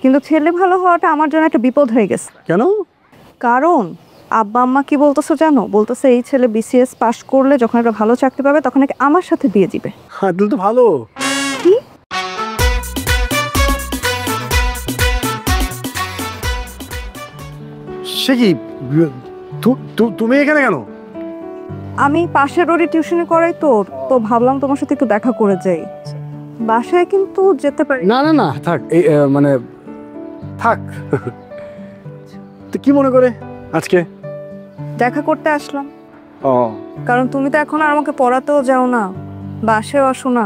কিন্তু ছেলে ভালো হওয়াটা আমার জন্য একটা বিপদ হয়ে গেছে। কেন? কারণ আব্বা আম্মা কি বলতেছে জানো? বলতেছে এই ছেলে বিসিএস পাশ করলে যখন একটা ভালো চাকরি পাবে তখন নাকি আমার সাথে বিয়ে দিবে। হ্যাঁ, তাহলে তো ভালো। কি? সে কি, তুমি এখানে কেন? আমি পাশের রোডে টিউশনি করাই তো তো ভাবলাম তোমার সাথে একটু দেখা করে যাই। বাসায় কিন্তু যেতে পারি না না না, থাক। এই মানে থাক। তো কি মনে করে আজকে দেখা করতে আসলাম। ও, কারণ তুমি তো এখন আর আমাকে পড়াতেও যাও না, বাসায় আসো না,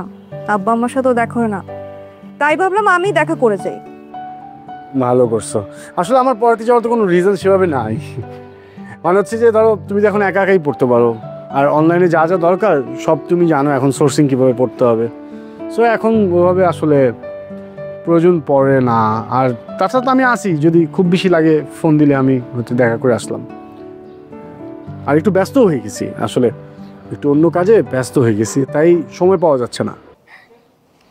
আব্বা আম্মার সাথেও দেখা হয় না, তাই ভাবলাম আমি দেখা করে যাই। ভালো করছো। আসলে আমার পড়াতে যাওয়ার তো কোনো রিজন সেভাবে নাই। মানে হচ্ছে যে ধরো তুমি তো এখন একা একাই পড়তে পারো, আর অনলাইনে যা যা দরকার সব তুমি জানো এখন সোর্সিং কীভাবে পড়তে হবে। সো এখন ওভাবে আসলে প্রয়োজন পড়ে না। আর তাছাড়া তো আমি আসি, যদি খুব বেশি লাগে ফোন দিলে আমি হচ্ছে দেখা করে আসলাম। আর একটু ব্যস্ত হয়ে গেছি, আসলে একটু অন্য কাজে ব্যস্ত হয়ে গেছি, তাই সময় পাওয়া যাচ্ছে না।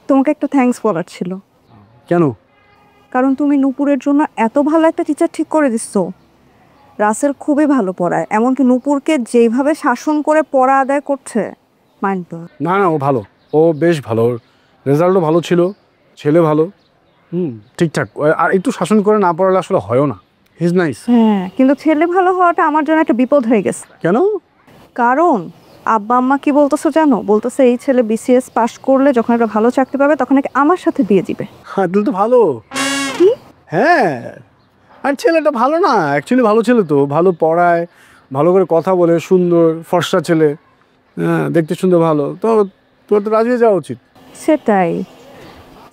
তোমাকে একটু থ্যাঙ্কস বলার ছিল। কেন? কারণ তুমি নূপুরের জন্য এত ভালো একটা টিচার ঠিক করে দিচ্ছ। রাসেল খুবই ভালো পড়ায়, এমনকি নূপুরকে যেভাবে শাসন করে পড়া আদায় করছে মাইন্ড। না না, ও ভালো, ও বেশ ভালো, রেজাল্টও ভালো ছিল, ছেলে ভালো, ঠিকঠাক। আর একটু শাসন করে না পড়ালে আসলে হয়ও না। He is nice. হ্যাঁ, কিন্তু ছেলে ভালো হওয়াটা আমার জন্য একটা বিপদ হয়ে গেছে। কেন? কারণ আব্বা আম্মা কি বলতেছে জানো? বলতেছে এই ছেলে বিসিএস পাশ করলে যখন একটা ভালো চাকরি পাবে তখন নাকি আমার সাথে বিয়ে দিবে। হ্যাঁ, তাহলে তো ভালো। কি? হ্যাঁ, আর ছেলেটা ভালো না, অ্যাকচুয়ালি ভালো ছেলে তো, ভালো পড়ায়, ভালো করে কথা বলে, সুন্দর ফর্সা ছেলে, হ্যাঁ দেখতে সুন্দর, ভালো তো। তোর তো রাজি হয়ে যাওয়া উচিত। সেটাই,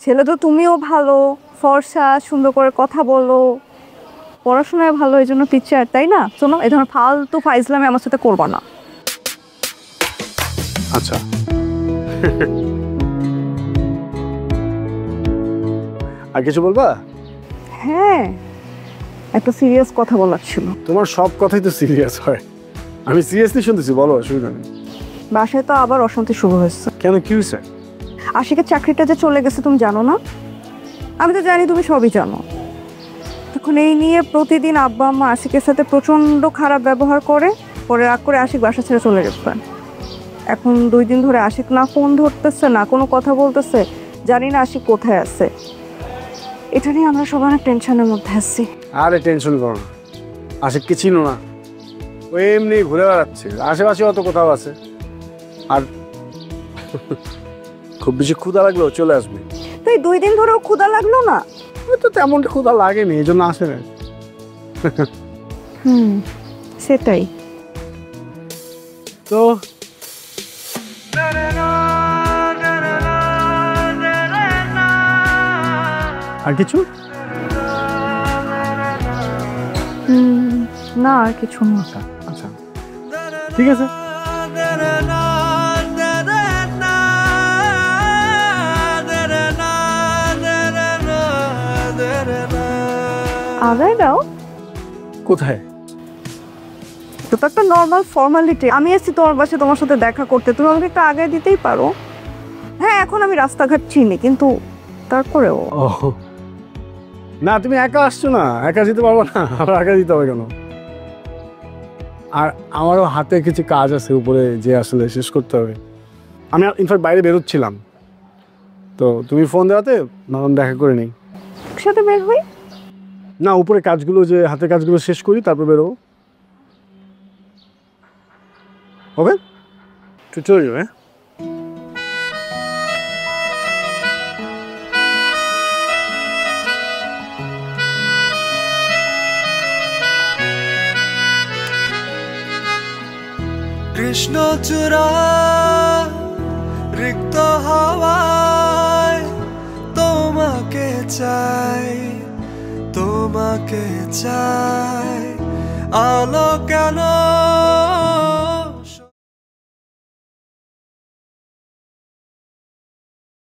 ছেলে তো তুমিও ভালো, ফর্সা, সুন্দর করে কথা বলো, পড়াশোনায় ভালো, এই জন্য টিচার, তাই না? শোনো, এই ধরনের ফালতু ফাইজলামি আমার সাথে করবা না। আচ্ছা। আর কিছু বলবা? হ্যাঁ, একটা সিরিয়াস কথা বলার ছিল। তোমার সব কথাই তো সিরিয়াস হয়, আমি সিরিয়াসলি শুনতেছি, বলো, অসুবিধা নেই। বাসায় তো আবার অশান্তি শুরু হয়েছে। কেন, কি হয়েছে? আশিকের চাকরিটা যে চলে গেছে তুমি জানো না? আমি তো জানি, তুমি সবই জানো। এখন এই নিয়ে প্রতিদিন আব্বা আম্মা আশিকের সাথে প্রচণ্ড খারাপ ব্যবহার করে, পরে রাগ করে আশিক বাসা ছেড়ে চলে গেছে। এখন 2 দিন ধরে আশিক না ফোন ধরতেছে না কোনো কথা বলতেছে, জানি না আশিক কোথায় আছে। এটা নিয়ে আমরা সবাই অনেক টেনশনের মধ্যে আছি। আরে টেনশন করো না, আশিককে চিনো না, ও এমনি ঘুরে বেড়াচ্ছে, আশেপাশে অত কোথাও আছে। আর খুব বেশি ক্ষুধা লাগলেও চলে আসবে। তো এই 2 দিন ধরেও ক্ষুধা লাগলো না? ওই তো তেমন ক্ষুধা লাগেনি, এই জন্য আসে না। সেটাই তো আর কিছু না, আর কিছু না। আচ্ছা, ঠিক আছে। আগায় দাও। কোথায়? তো একটা নর্মাল ফর্মালিটি, আমি এসেছি তোমার বাসায় তোমার সাথে দেখা করতে, তুমি আমাকে একটু আগে দিতেই পারো। হ্যাঁ, এখন আমি রাস্তাঘাট চিনি, কিন্তু তারপরেও। ও না, তুমি একা আসছো না, একা যেতে পারবো না, আবার একা দিতে হবে কেন? আর আমারও হাতে কিছু কাজ আছে উপরে, যে আসলে শেষ করতে হবে। আমি ইনফ্যাক্ট বাইরে বেরোচ্ছিলাম, তো তুমি ফোন দেওয়াতে ভাবলাম দেখা করে নেই। একসাথে বের হই না, উপরে কাজগুলো, যে হাতের কাজগুলো শেষ করি, তারপর বেরোবো। ওকে, চলে যাবে। কৃষ্ণ চূড়া রিক্ত হাওয়ায় তোমাকে চাই, তোমাকে চাই, আলো কেন